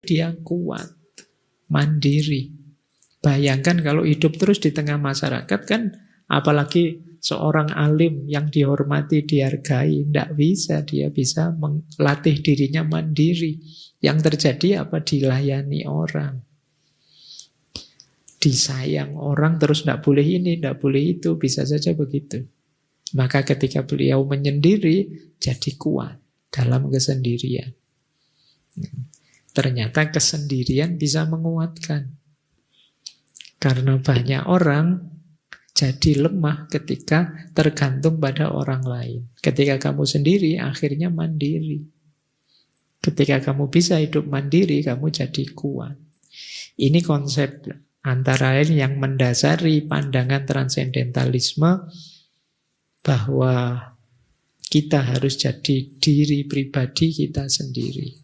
dia kuat, mandiri. Bayangkan kalau hidup terus di tengah masyarakat kan, apalagi seorang alim yang dihormati, dihargai, tidak bisa. Dia bisa melatih dirinya mandiri. Yang terjadi apa? Dilayani orang, disayang orang, terus tidak boleh ini, tidak boleh itu. Bisa saja begitu. Maka ketika beliau menyendiri, jadi kuat dalam kesendirian. Ternyata kesendirian bisa menguatkan. Karena banyak orang jadi lemah ketika tergantung pada orang lain. Ketika kamu sendiri, akhirnya mandiri. Ketika kamu bisa hidup mandiri, kamu jadi kuat. Ini konsep antara lain yang mendasari pandangan transendentalisme, bahwa kita harus jadi diri pribadi kita sendiri.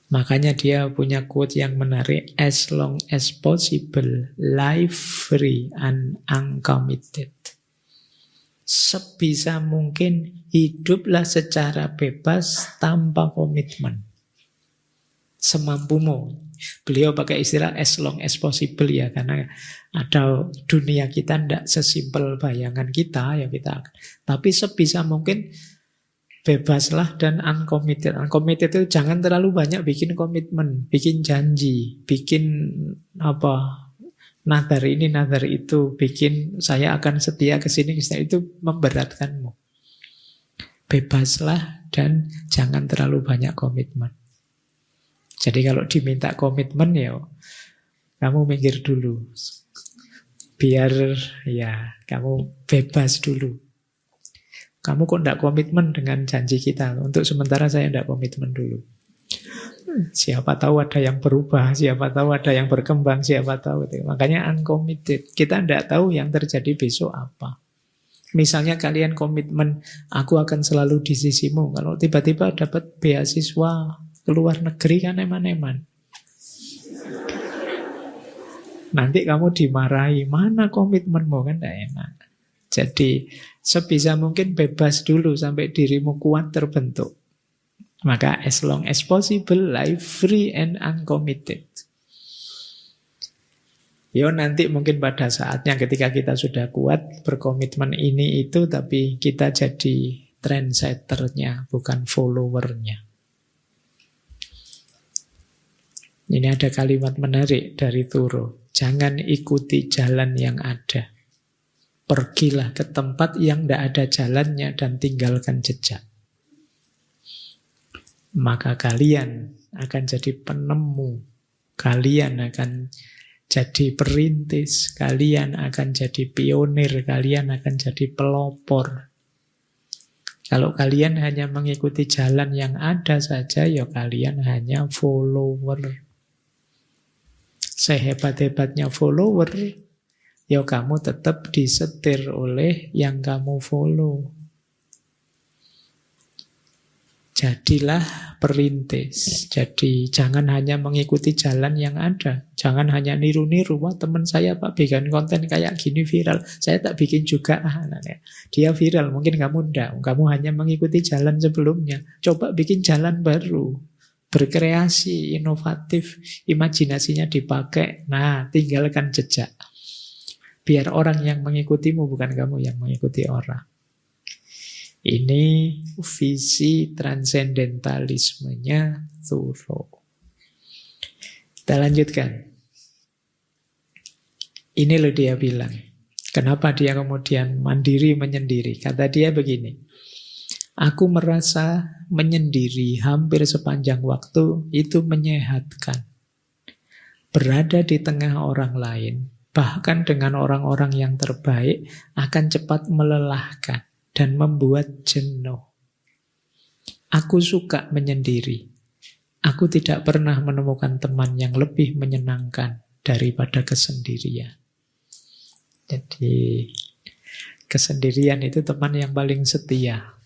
Makanya dia punya quote yang menarik, as long as possible, live free and uncommitted. Sebisa mungkin hiduplah secara bebas tanpa komitmen. Semampumu. Beliau pakai istilah as long as possible ya, karena ada dunia kita tidak sesimpel bayangan kita ya kita. Tapi sebisa mungkin bebaslah dan uncommitted. Uncommitted itu jangan terlalu banyak bikin komitmen, bikin janji, bikin nadar ini, nadar itu, bikin saya akan setia ke sini, itu memberatkanmu. Bebaslah dan jangan terlalu banyak komitmen. Jadi kalau diminta komitmen ya kamu minggir dulu. Biar ya kamu bebas dulu. Kamu kok tidak komitmen dengan janji kita? Untuk sementara saya tidak komitmen dulu. Siapa tahu ada yang berubah, siapa tahu ada yang berkembang, siapa tahu. Makanya uncommitted. Kita tidak tahu yang terjadi besok apa. Misalnya kalian komitmen, aku akan selalu di sisimu. Kalau tiba-tiba dapat beasiswa ke luar negeri kan eman-eman. Nanti kamu dimarahi, mana komitmenmu, kan tidak enak. Jadi sebisa mungkin bebas dulu sampai dirimu kuat terbentuk. Maka as long as possible, live free and uncommitted. Yo nanti mungkin pada saatnya ketika kita sudah kuat berkomitmen ini itu, tapi kita jadi trendsetternya, bukan followernya. Ini ada kalimat menarik dari Thoreau. Jangan ikuti jalan yang ada. Pergilah ke tempat yang tidak ada jalannya dan tinggalkan jejak. Maka kalian akan jadi penemu. Kalian akan jadi perintis. Kalian akan jadi pionir. Kalian akan jadi pelopor. Kalau kalian hanya mengikuti jalan yang ada saja, ya kalian hanya follower. Sehebat-hebatnya follower, ya kamu tetap disetir oleh yang kamu follow. Jadilah perintis. Jadi jangan hanya mengikuti jalan yang ada. Jangan hanya niru-niru. Wah teman saya Pak bikin konten kayak gini viral, saya tak bikin juga. Dia viral, mungkin kamu enggak. Kamu hanya mengikuti jalan sebelumnya. Coba bikin jalan baru. Berkreasi, inovatif, imajinasinya dipakai. Nah, tinggalkan jejak. Biar orang yang mengikutimu, bukan kamu yang mengikuti orang. Ini visi transendentalismenya Thoreau. Kita lanjutkan. Ini loh dia bilang. Kenapa dia kemudian mandiri menyendiri? Kata dia begini. Aku merasa menyendiri hampir sepanjang waktu itu menyehatkan. Berada di tengah orang lain, bahkan dengan orang-orang yang terbaik, akan cepat melelahkan dan membuat jenuh. Aku suka menyendiri. Aku tidak pernah menemukan teman yang lebih menyenangkan daripada kesendirian. Jadi kesendirian itu teman yang paling setia.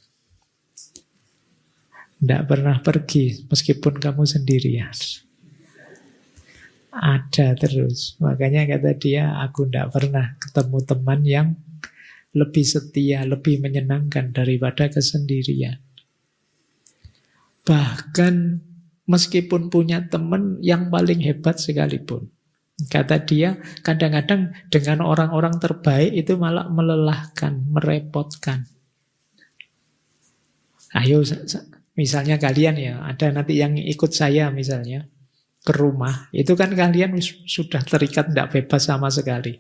Tidak pernah pergi meskipun kamu sendirian. Ada terus. Makanya kata dia, aku tidak pernah ketemu teman yang lebih setia, lebih menyenangkan daripada kesendirian. Bahkan meskipun punya teman yang paling hebat sekalipun. Kata dia, kadang-kadang dengan orang-orang terbaik itu malah melelahkan, merepotkan. Ayo, misalnya kalian ya, ada nanti yang ikut saya misalnya ke rumah, itu kan kalian sudah terikat tidak bebas sama sekali.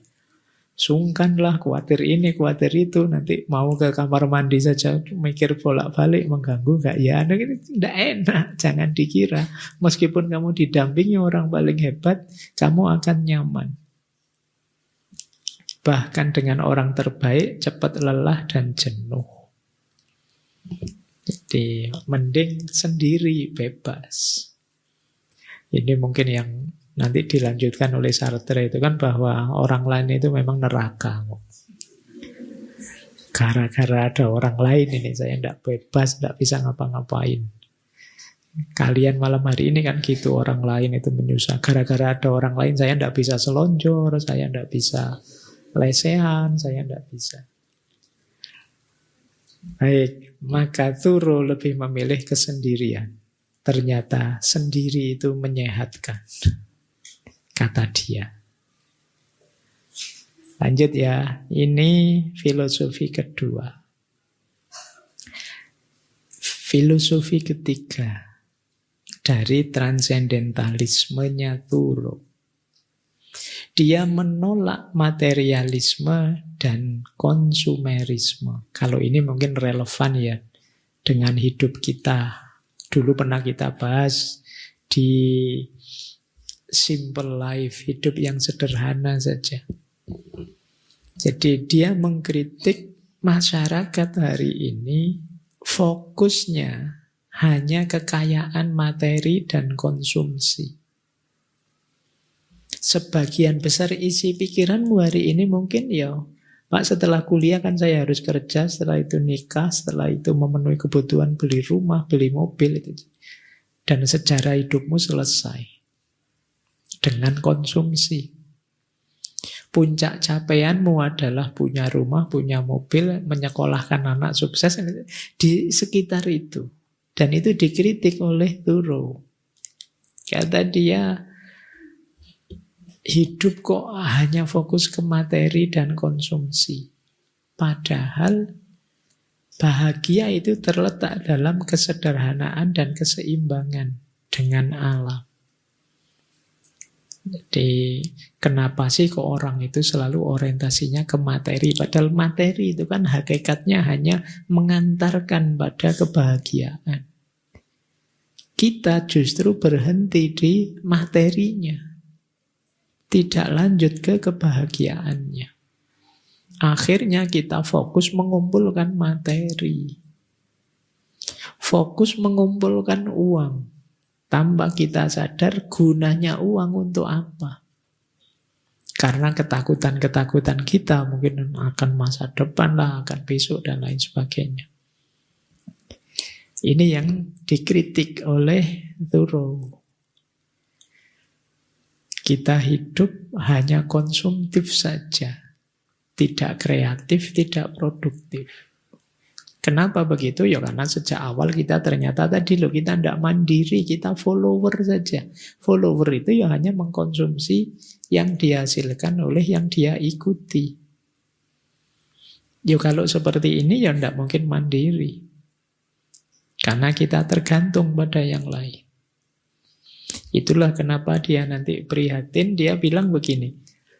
Sungkanlah, khawatir ini, khawatir itu, nanti mau ke kamar mandi saja mikir bolak-balik, mengganggu nggak ya? Tidak enak, jangan dikira. Meskipun kamu didampingi orang paling hebat, kamu akan nyaman. Bahkan dengan orang terbaik, cepat lelah dan jenuh. Jadi mending sendiri, bebas. Ini mungkin yang nanti dilanjutkan oleh Sartre itu kan, bahwa orang lain itu memang neraka. Gara-gara ada orang lain ini saya tidak bebas, tidak bisa ngapa-ngapain. Kalian malam hari ini kan gitu, orang lain itu menyusah. Gara-gara ada orang lain saya tidak bisa selonjor, saya tidak bisa lesehan, saya tidak bisa. Baik, maka Thoreau lebih memilih kesendirian. Ternyata sendiri itu menyehatkan, kata dia. Lanjut ya, ini filosofi kedua. Filosofi ketiga dari transendentalismenya Thoreau. Dia menolak materialisme dan konsumerisme. Kalau ini mungkin relevan ya dengan hidup kita. Dulu pernah kita bahas di simple life, hidup yang sederhana saja. Jadi dia mengkritik masyarakat hari ini fokusnya hanya kekayaan materi dan konsumsi. Sebagian besar isi pikiranmu hari ini mungkin ya, Pak, setelah kuliah kan saya harus kerja, setelah itu nikah, setelah itu memenuhi kebutuhan beli rumah, beli mobil itu. Dan sejarah hidupmu selesai dengan konsumsi. Puncak capaianmu adalah punya rumah, punya mobil, menyekolahkan anak sukses di sekitar itu. Dan itu dikritik oleh Thoreau. Kata dia, hidup kok hanya fokus ke materi dan konsumsi. Padahal bahagia itu terletak dalam kesederhanaan dan keseimbangan dengan alam. Jadi kenapa sih kok orang itu selalu orientasinya ke materi? Padahal materi itu kan hakikatnya hanya mengantarkan pada kebahagiaan. Kita justru berhenti di materinya, tidak lanjut ke kebahagiaannya. Akhirnya kita fokus mengumpulkan materi, fokus mengumpulkan uang, tanpa kita sadar gunanya uang untuk apa. Karena ketakutan-ketakutan kita mungkin akan masa depan lah, akan besok dan lain sebagainya. Ini yang dikritik oleh Thoreau. Kita hidup hanya konsumtif saja, tidak kreatif, tidak produktif. Kenapa begitu? Ya karena sejak awal kita ternyata tadi loh, kita tidak mandiri, kita follower saja. Follower itu ya hanya mengkonsumsi yang dihasilkan oleh yang dia ikuti. Ya kalau seperti ini ya tidak mungkin mandiri. Karena kita tergantung pada yang lain. Itulah kenapa dia nanti prihatin, dia bilang begini,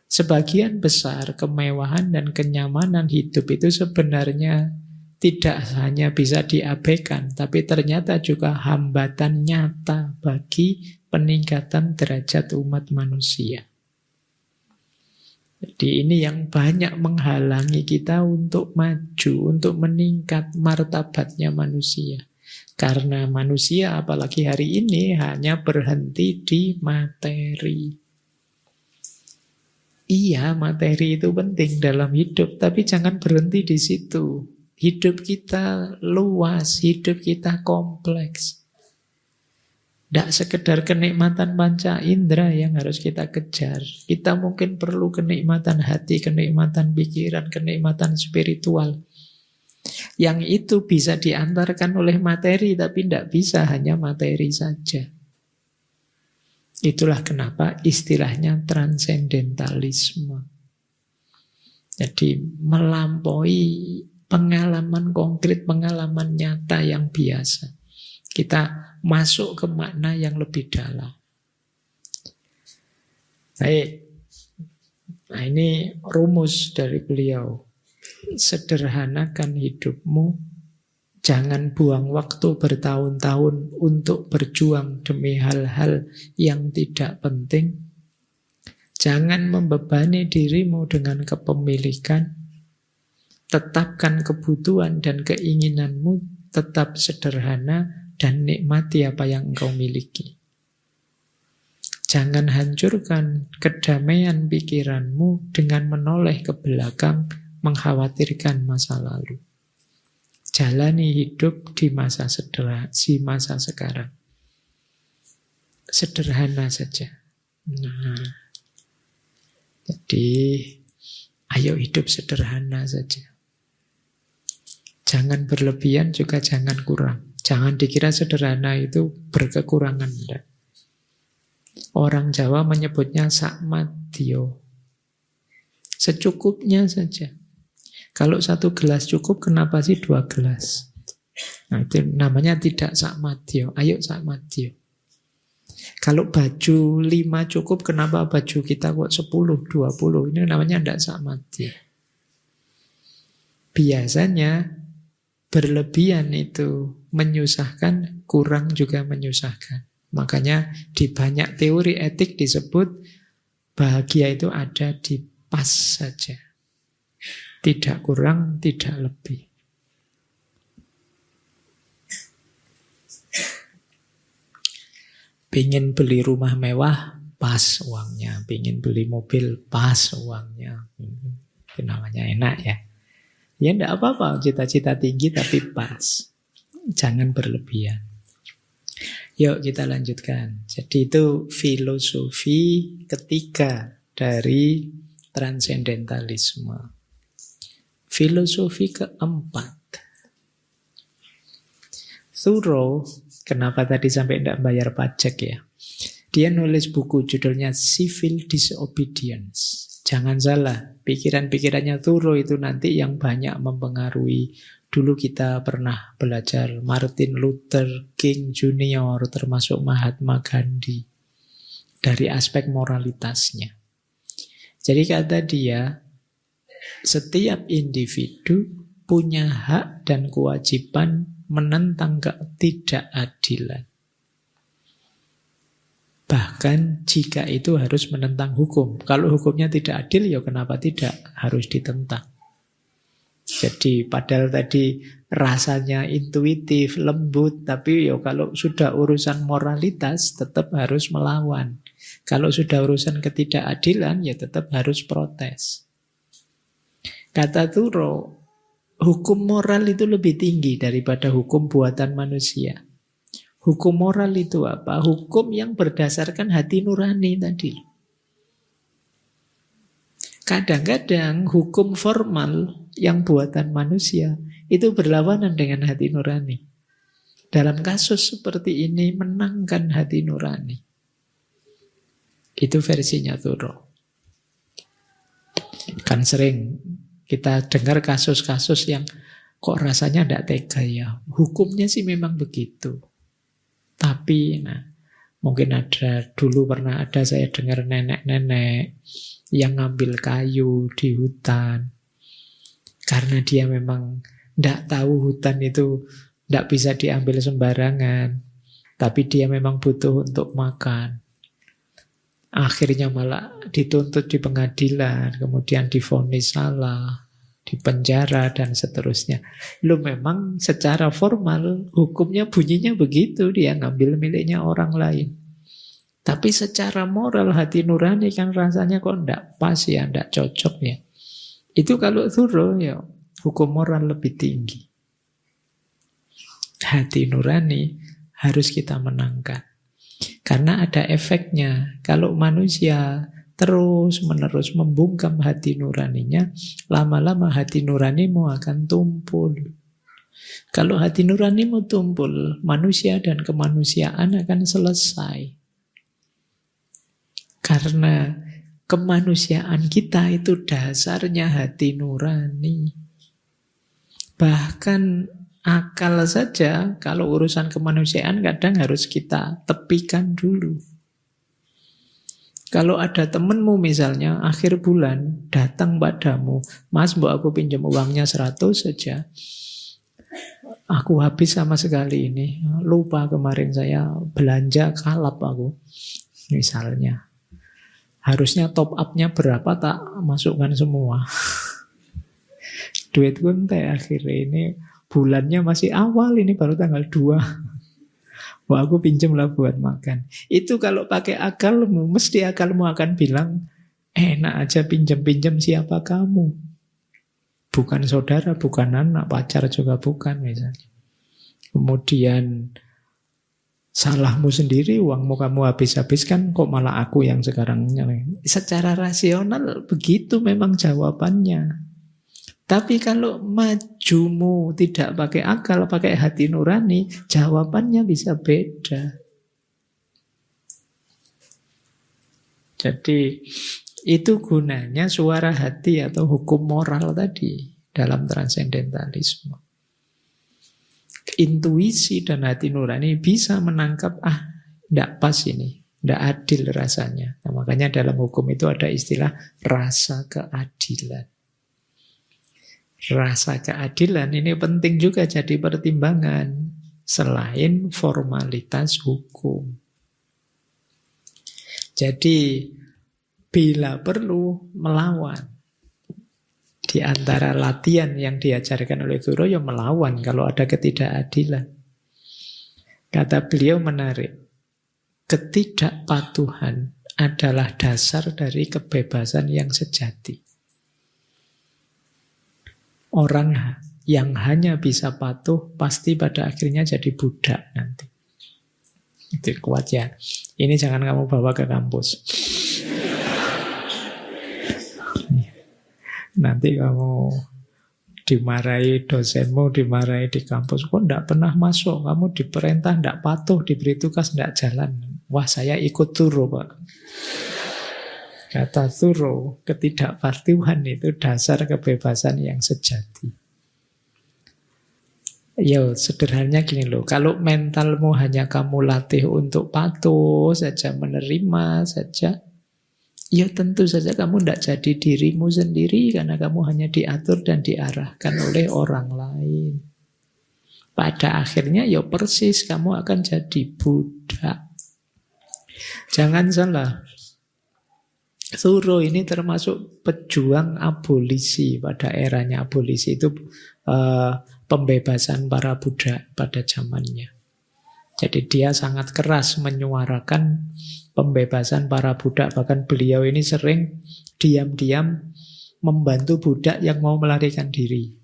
sebagian besar kemewahan dan kenyamanan hidup itu sebenarnya tidak hanya bisa diabaikan, tapi ternyata juga hambatan nyata bagi peningkatan derajat umat manusia. Jadi ini yang banyak menghalangi kita untuk maju, untuk meningkat martabatnya manusia. Karena manusia apalagi hari ini hanya berhenti di materi. Iya, materi itu penting dalam hidup, tapi jangan berhenti di situ. Hidup kita luas, hidup kita kompleks. Tidak sekedar kenikmatan panca indera yang harus kita kejar. Kita mungkin perlu kenikmatan hati, kenikmatan pikiran, kenikmatan spiritual. Yang itu bisa diantarkan oleh materi, tapi tidak bisa hanya materi saja. Itulah kenapa istilahnya transendentalisme. Jadi melampaui pengalaman konkret, pengalaman nyata yang biasa. Kita masuk ke makna yang lebih dalam. Baik. Nah, ini rumus dari beliau. Sederhanakan hidupmu. Jangan buang waktu bertahun-tahun untuk berjuang demi hal-hal yang tidak penting. Jangan membebani dirimu dengan kepemilikan. Tetapkan kebutuhan dan keinginanmu tetap sederhana dan nikmati apa yang engkau miliki. Jangan hancurkan kedamaian pikiranmu dengan menoleh ke belakang, mengkhawatirkan masa lalu. Jalani hidup di masa sekarang. Sederhana saja. Nah, jadi ayo hidup sederhana saja. Jangan berlebihan juga jangan kurang. Jangan dikira sederhana itu berkekurangan. Enggak. Orang Jawa menyebutnya sakmadyo. Secukupnya saja. Kalau 1 gelas cukup, kenapa sih 2 gelas? Nah, itu namanya tidak sakmadyo. Ayo sakmadyo. Kalau baju 5 cukup, kenapa baju kita kok 10, 20? Ini namanya tidak sakmadyo. Biasanya berlebihan itu menyusahkan, kurang juga menyusahkan. Makanya di banyak teori etik disebut bahagia itu ada di pas saja. Tidak kurang, tidak lebih. Pingin beli rumah mewah, pas uangnya. Pingin beli mobil, pas uangnya. Itu namanya enak ya. Ya enggak apa-apa, cita-cita tinggi tapi pas. Jangan berlebihan. Yuk kita lanjutkan. Jadi itu filosofi ketiga dari transendentalisme. Filosofi keempat. Thoreau, kenapa tadi sampai tidak bayar pajak ya? Dia nulis buku judulnya Civil Disobedience. Jangan salah, pikiran-pikirannya Thoreau itu nanti yang banyak mempengaruhi. Dulu kita pernah belajar Martin Luther King Jr. termasuk Mahatma Gandhi. Dari aspek moralitasnya. Jadi kata dia, setiap individu punya hak dan kewajiban menentang ketidakadilan. Bahkan jika itu harus menentang hukum. Kalau hukumnya tidak adil, ya kenapa tidak harus ditentang. Jadi padahal tadi rasanya intuitif, lembut, tapi ya kalau sudah urusan moralitas tetap harus melawan. Kalau sudah urusan ketidakadilan ya tetap harus protes. Kata Thoreau, hukum moral itu lebih tinggi daripada hukum buatan manusia. Hukum moral itu apa? Hukum yang berdasarkan hati nurani tadi. Kadang-kadang hukum formal yang buatan manusia itu berlawanan dengan hati nurani. Dalam kasus seperti ini menangkan hati nurani. Itu versinya Thoreau. Kan sering kita dengar kasus-kasus yang kok rasanya tidak tega ya. Hukumnya sih memang begitu. Tapi mungkin dulu pernah ada saya dengar nenek-nenek yang ngambil kayu di hutan. Karena dia memang tidak tahu hutan itu tidak bisa diambil sembarangan. Tapi dia memang butuh untuk makan. Akhirnya malah dituntut di pengadilan, kemudian divonis salah, dipenjara dan seterusnya. Lu memang secara formal hukumnya bunyinya begitu, dia ngambil miliknya orang lain. Tapi secara moral hati nurani kan rasanya kok enggak pas ya, enggak cocok ya. Itu kalau Thoreau ya hukum moral lebih tinggi. Hati nurani harus kita menangkan. Karena ada efeknya. Kalau manusia terus-menerus membungkam hati nuraninya, lama-lama hati nuranimu akan tumpul. Kalau hati nuranimu tumpul, manusia dan kemanusiaan akan selesai. Karena kemanusiaan kita itu dasarnya hati nurani. Bahkan akal saja, kalau urusan kemanusiaan kadang harus kita tepikan dulu. Kalau ada temenmu misalnya, akhir bulan datang padamu, Mas, mbok aku pinjam uangnya 100 saja. Aku habis sama sekali ini. Lupa kemarin saya belanja kalap aku. Misalnya. Harusnya top up-nya berapa, tak masukkan semua. Duitku entek akhirnya ini. Bulannya masih awal, ini baru tanggal 2. Wah, aku pinjam lah buat makan. Itu kalau pakai akalmu, mesti akalmu akan bilang, enak aja pinjam-pinjam, siapa kamu? Bukan saudara, bukan anak, pacar juga bukan misalnya. Kemudian salahmu sendiri, uangmu kamu habis-habiskan, kok malah aku yang sekarang. Secara rasional begitu memang jawabannya. Tapi kalau majumu tidak pakai akal, pakai hati nurani, jawabannya bisa beda. Jadi itu gunanya suara hati atau hukum moral tadi dalam transendentalisme. Intuisi dan hati nurani bisa menangkap, tidak pas ini, tidak adil rasanya. Nah, makanya dalam hukum itu ada istilah rasa keadilan. Rasa keadilan ini penting juga jadi pertimbangan selain formalitas hukum. Jadi bila perlu melawan. Di antara latihan yang diajarkan oleh Thoreau ya melawan kalau ada ketidakadilan. Kata beliau menarik. Ketidakpatuhan adalah dasar dari kebebasan yang sejati. Orang yang hanya bisa patuh pasti pada akhirnya jadi budak nanti. Itu kuat ya. Ini jangan kamu bawa ke kampus. Nanti kamu dimarahi dosenmu, dimarahi di kampus. Kok enggak pernah masuk? Kamu diperintah enggak patuh, diberi tugas enggak jalan. Wah, saya ikut Thoreau, Pak. Kata Thoreau, ketidakpatuhan itu dasar kebebasan yang sejati. Ya, sederhananya gini loh. Kalau mentalmu hanya kamu latih untuk patuh saja, menerima saja, ya tentu saja kamu tidak jadi dirimu sendiri karena kamu hanya diatur dan diarahkan oleh orang lain. Pada akhirnya ya persis kamu akan jadi budak. Jangan salah. Thoreau ini termasuk pejuang abolisi. Pada eranya abolisi itu pembebasan para budak pada zamannya. Jadi dia sangat keras menyuarakan pembebasan para budak. Bahkan beliau ini sering diam-diam membantu budak yang mau melarikan diri.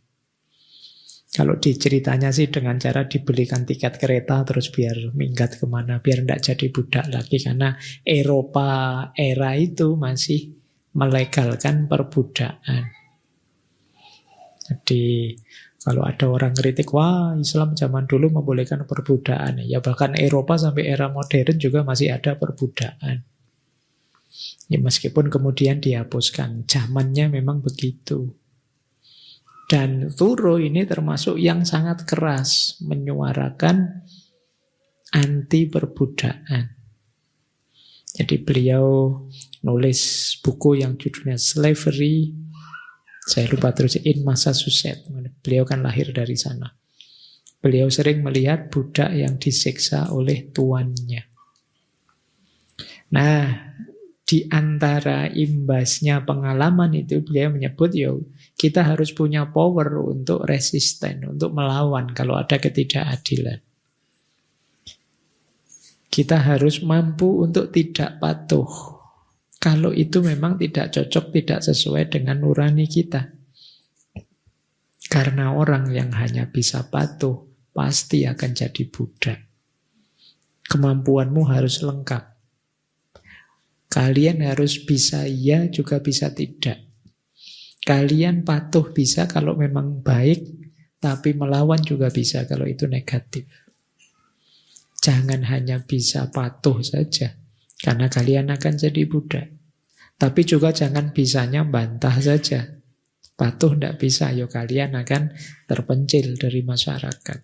Kalau diceritanya sih dengan cara dibelikan tiket kereta terus biar minggat kemana, biar tidak jadi budak lagi. Karena Eropa era itu masih melegalkan perbudakan. Jadi kalau ada orang kritik, wah Islam zaman dulu membolehkan perbudakan. Ya bahkan Eropa sampai era modern juga masih ada perbudakan. Ya meskipun kemudian dihapuskan, zamannya memang begitu. Dan Thoreau ini termasuk yang sangat keras menyuarakan anti perbudakan. Jadi beliau nulis buku yang judulnya Slavery, saya lupa terus, in Massachusetts. Beliau kan lahir dari sana. Beliau sering melihat budak yang disiksa oleh tuannya. Nah, di antara imbasnya pengalaman itu beliau menyebut, kita harus punya power untuk resisten, untuk melawan kalau ada ketidakadilan. Kita harus mampu untuk tidak patuh. Kalau itu memang tidak cocok, tidak sesuai dengan nurani kita. Karena orang yang hanya bisa patuh, pasti akan jadi budak. Kemampuanmu harus lengkap. Kalian harus bisa iya, juga bisa tidak. Kalian patuh bisa kalau memang baik, tapi melawan juga bisa kalau itu negatif. Jangan hanya bisa patuh saja. Karena kalian akan jadi budak. Tapi juga jangan bisanya bantah saja. Patuh tidak bisa, yo kalian akan terpencil dari masyarakat.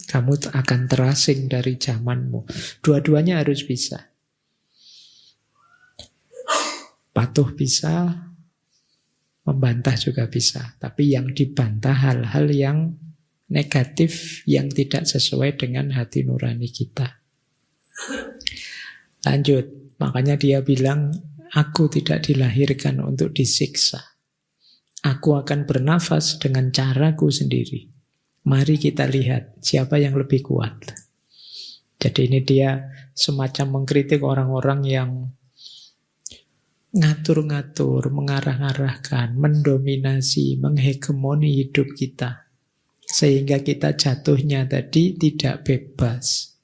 Kamu akan terasing dari zamanmu. Dua-duanya harus bisa. Patuh bisa, membantah juga bisa. Tapi yang dibantah hal-hal yang negatif, yang tidak sesuai dengan hati nurani kita. Lanjut, makanya dia bilang, aku tidak dilahirkan untuk disiksa. Aku akan bernafas dengan caraku sendiri. Mari kita lihat siapa yang lebih kuat. Jadi ini dia semacam mengkritik orang-orang yang ngatur-ngatur, mengarah-arahkan, mendominasi, menghegemoni hidup kita. Sehingga kita jatuhnya tadi tidak bebas.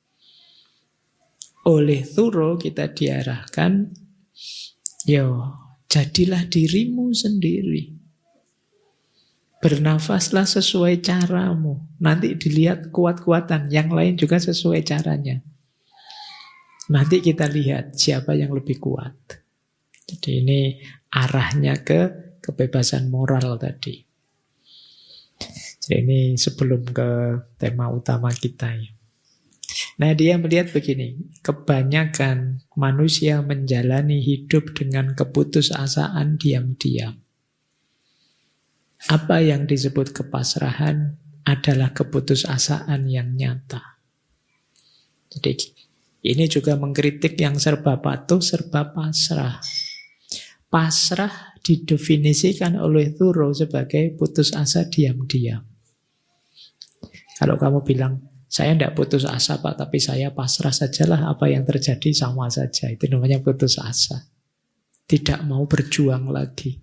Oleh Thoreau kita diarahkan, jadilah dirimu sendiri. Bernafaslah sesuai caramu. Nanti dilihat kuat-kuatan, yang lain juga sesuai caranya. Nanti kita lihat siapa yang lebih kuat. Jadi ini arahnya ke kebebasan moral tadi. Jadi ini sebelum ke tema utama kita ya. Nah, dia melihat begini, kebanyakan manusia menjalani hidup dengan keputusasaan diam-diam. Apa yang disebut kepasrahan adalah keputusasaan yang nyata. Jadi ini juga mengkritik yang serba patuh, serba pasrah. Pasrah didefinisikan oleh Thoreau sebagai putus asa diam-diam. Kalau kamu bilang, saya tidak putus asa Pak, tapi saya pasrah sajalah, apa yang terjadi sama saja. Itu namanya putus asa. Tidak mau berjuang lagi.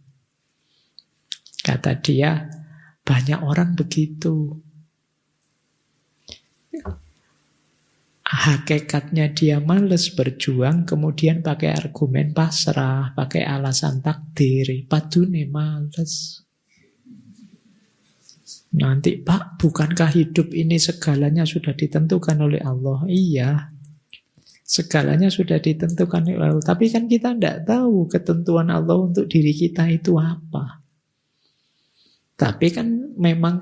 Kata dia, banyak orang begitu. Hakikatnya dia males berjuang, kemudian pakai argumen pasrah, pakai alasan takdir, padune males. Nanti, Pak, bukankah hidup ini segalanya sudah ditentukan oleh Allah? Iya, segalanya sudah ditentukan oleh Allah. Tapi kan kita tidak tahu ketentuan Allah untuk diri kita itu apa. Tapi kan memang